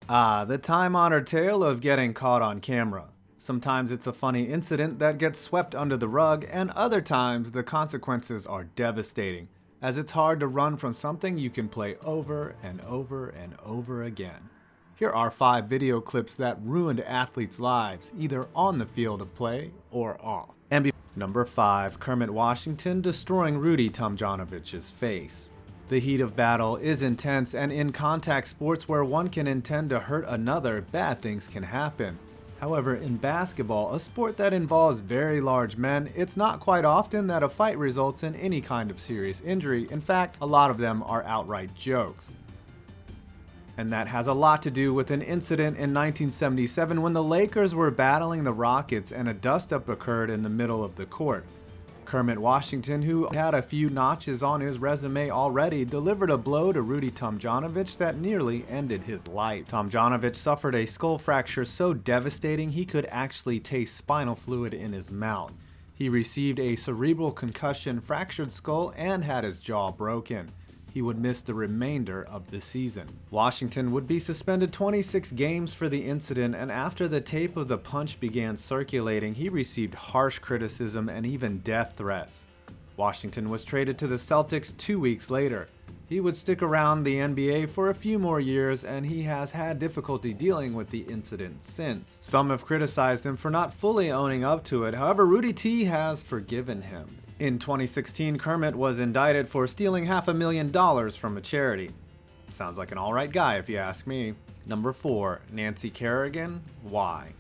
The time-honored tale of getting caught on camera. Sometimes it's a funny incident that gets swept under the rug, and other times the consequences are devastating, as it's hard to run from something you can play over and over and over again. Here are 5 video clips that ruined athletes' lives, either on the field of play or off. Number 5, Kermit Washington destroying Rudy Tomjanovich's face. The heat of battle is intense, and in contact sports where one can intend to hurt another, bad things can happen. However, in basketball, a sport that involves very large men, it's not quite often that a fight results in any kind of serious injury. In fact, a lot of them are outright jokes. And that has a lot to do with an incident in 1977 when the Lakers were battling the Rockets and a dust-up occurred in the middle of the court. Kermit Washington, who had a few notches on his resume already, delivered a blow to Rudy Tomjanovich that nearly ended his life. Tomjanovich suffered a skull fracture so devastating he could actually taste spinal fluid in his mouth. He received a cerebral concussion, fractured skull, and had his jaw broken. He would miss the remainder of the season. Washington would be suspended 26 games for the incident, and after the tape of the punch began circulating, he received harsh criticism and even death threats. Washington was traded to the Celtics 2 weeks later. He would stick around the NBA for a few more years, and he has had difficulty dealing with the incident since. Some have criticized him for not fully owning up to it, however, Rudy T has forgiven him. In 2016, Kermit was indicted for stealing $500,000 from a charity. Sounds like an alright guy if you ask me. Number 4, Nancy Kerrigan, why?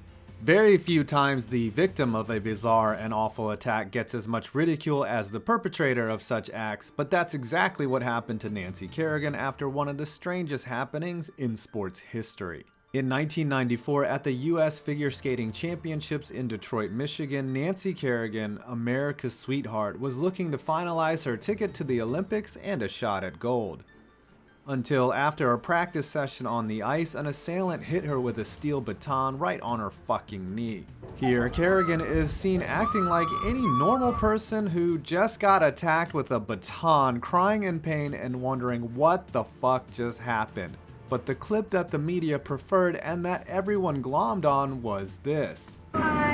Very few times the victim of a bizarre and awful attack gets as much ridicule as the perpetrator of such acts, but that's exactly what happened to Nancy Kerrigan after one of the strangest happenings in sports history. In 1994, at the U.S. Figure Skating Championships in Detroit, Michigan, Nancy Kerrigan, America's sweetheart, was looking to finalize her ticket to the Olympics and a shot at gold. Until after a practice session on the ice, an assailant hit her with a steel baton right on her fucking knee. Here, Kerrigan is seen acting like any normal person who just got attacked with a baton, crying in pain and wondering what the fuck just happened. But the clip that the media preferred and that everyone glommed on was this. Why?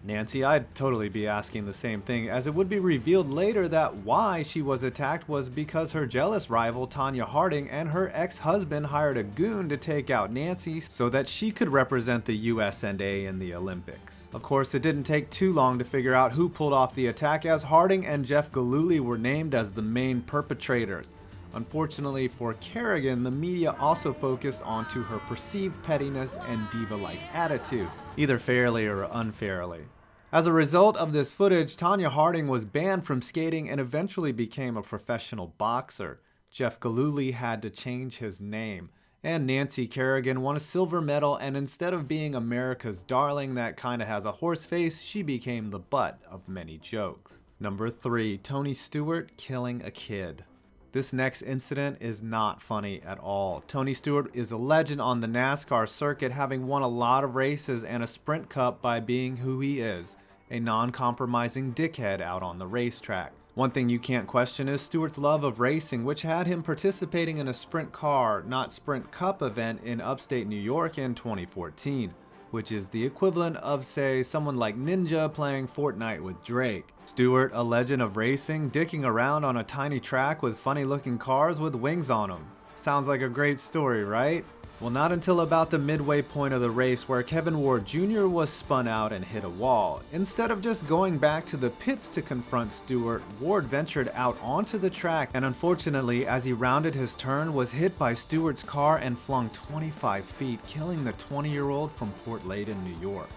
Nancy, I'd totally be asking the same thing, as it would be revealed later that why she was attacked was because her jealous rival Tonya Harding and her ex-husband hired a goon to take out Nancy so that she could represent the USA in the Olympics. Of course, it didn't take too long to figure out who pulled off the attack, as Harding and Jeff Gillooly were named as the main perpetrators. Unfortunately for Kerrigan, the media also focused onto her perceived pettiness and diva-like attitude, either fairly or unfairly. As a result of this footage, Tonya Harding was banned from skating and eventually became a professional boxer. Jeff Gillooly had to change his name. And Nancy Kerrigan won a silver medal, and instead of being America's darling that kinda has a horse face, she became the butt of many jokes. Number 3, Tony Stewart killing a kid. This next incident is not funny at all. Tony Stewart is a legend on the NASCAR circuit, having won a lot of races and a sprint cup by being who he is, a non-compromising dickhead out on the racetrack. One thing you can't question is Stewart's love of racing, which had him participating in a sprint car, not sprint cup event in upstate New York in 2014. Which is the equivalent of, say, someone like Ninja playing Fortnite with Drake. Stewart, a legend of racing, dicking around on a tiny track with funny looking cars with wings on them. Sounds like a great story, right? Well, not until about the midway point of the race, where Kevin Ward Jr. was spun out and hit a wall. Instead of just going back to the pits to confront Stewart, Ward ventured out onto the track, and unfortunately, as he rounded his turn, was hit by Stewart's car and flung 25 feet, killing the 20-year-old from Port Layton, New York.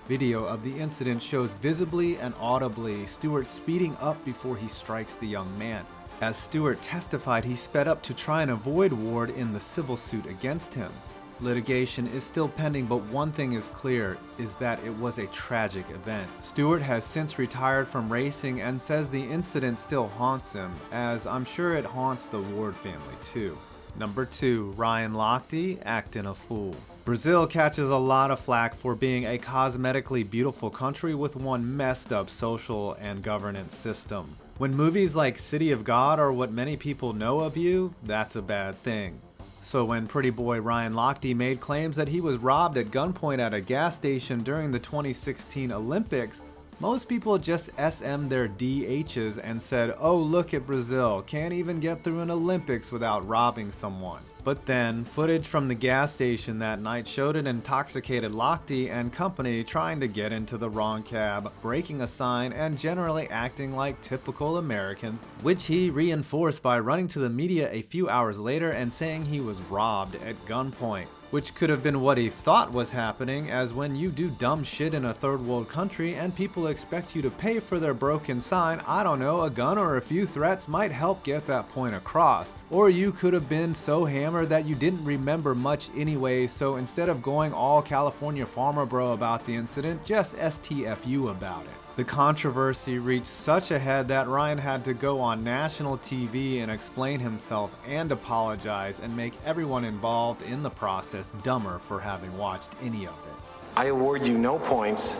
Video of the incident shows visibly and audibly Stewart speeding up before he strikes the young man. As Stewart testified, he sped up to try and avoid Ward in the civil suit against him. Litigation is still pending, but one thing is clear, is that it was a tragic event. Stewart has since retired from racing and says the incident still haunts him, as I'm sure it haunts the Ward family too. Number 2, Ryan Lochte acting a fool. Brazil catches a lot of flack for being a cosmetically beautiful country with one messed up social and governance system. When movies like City of God are what many people know of you, that's a bad thing. So when pretty boy Ryan Lochte made claims that he was robbed at gunpoint at a gas station during the 2016 Olympics, most people just SM'd their DHs and said, oh look at Brazil, can't even get through an Olympics without robbing someone. But then, footage from the gas station that night showed an intoxicated Lochte and company trying to get into the wrong cab, breaking a sign, and generally acting like typical Americans, which he reinforced by running to the media a few hours later and saying he was robbed at gunpoint. Which could have been what he thought was happening, as when you do dumb shit in a third world country and people expect you to pay for their broken sign, I don't know, a gun or a few threats might help get that point across. Or you could have been so hammered that you didn't remember much anyway, so instead of going all California farmer bro about the incident, just STFU about it. The controversy reached such a head that Ryan had to go on national TV and explain himself and apologize and make everyone involved in the process dumber for having watched any of it. I award you no points,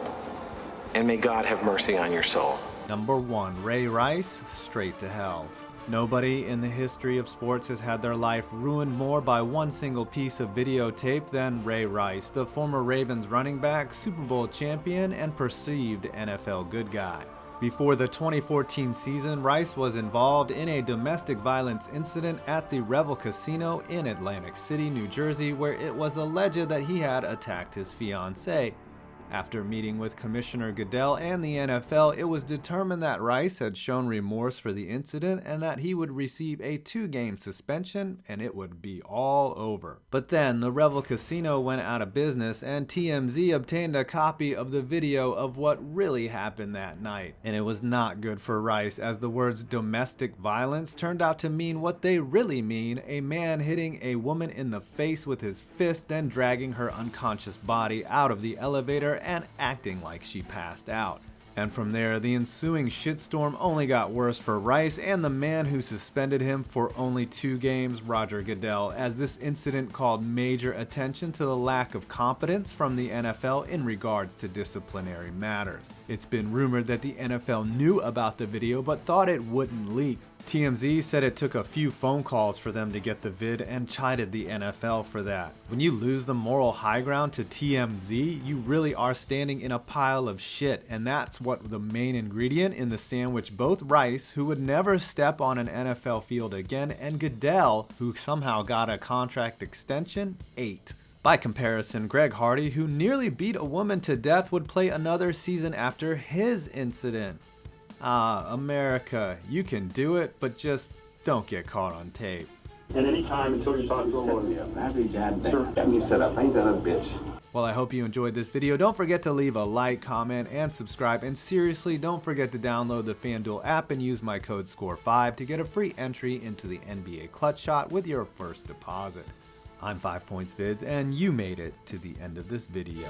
and may God have mercy on your soul. Number 1. Ray Rice, straight to hell. Nobody in the history of sports has had their life ruined more by one single piece of videotape than Ray Rice, the former Ravens running back, Super Bowl champion, and perceived NFL good guy. Before the 2014 season, Rice was involved in a domestic violence incident at the Revel Casino in Atlantic City, New Jersey, where it was alleged that he had attacked his fiancée. After meeting with Commissioner Goodell and the NFL, it was determined that Rice had shown remorse for the incident and that he would receive a 2-game suspension and it would be all over. But then the Revel Casino went out of business and TMZ obtained a copy of the video of what really happened that night. And it was not good for Rice, as the words domestic violence turned out to mean what they really mean: a man hitting a woman in the face with his fist, then dragging her unconscious body out of the elevator and acting like she passed out. And from there, the ensuing shitstorm only got worse for Rice and the man who suspended him for only 2 games, Roger Goodell, as this incident called major attention to the lack of competence from the NFL in regards to disciplinary matters. It's been rumored that the NFL knew about the video but thought it wouldn't leak. TMZ said it took a few phone calls for them to get the vid and chided the NFL for that. When you lose the moral high ground to TMZ, you really are standing in a pile of shit, and that's what the main ingredient in the sandwich both Rice, who would never step on an NFL field again, and Goodell, who somehow got a contract extension, ate. By comparison, Greg Hardy, who nearly beat a woman to death, would play another season after his incident. Ah, America, you can do it, but just don't get caught on tape. At any time until you're talking to a lawyer. Let me set up. Ain't that a bitch? Well, I hope you enjoyed this video. Don't forget to leave a like, comment, and subscribe. And seriously, don't forget to download the FanDuel app and use my code SCORE5 to get a free entry into the NBA Clutch Shot with your first deposit. I'm 5 Points Vids, and you made it to the end of this video.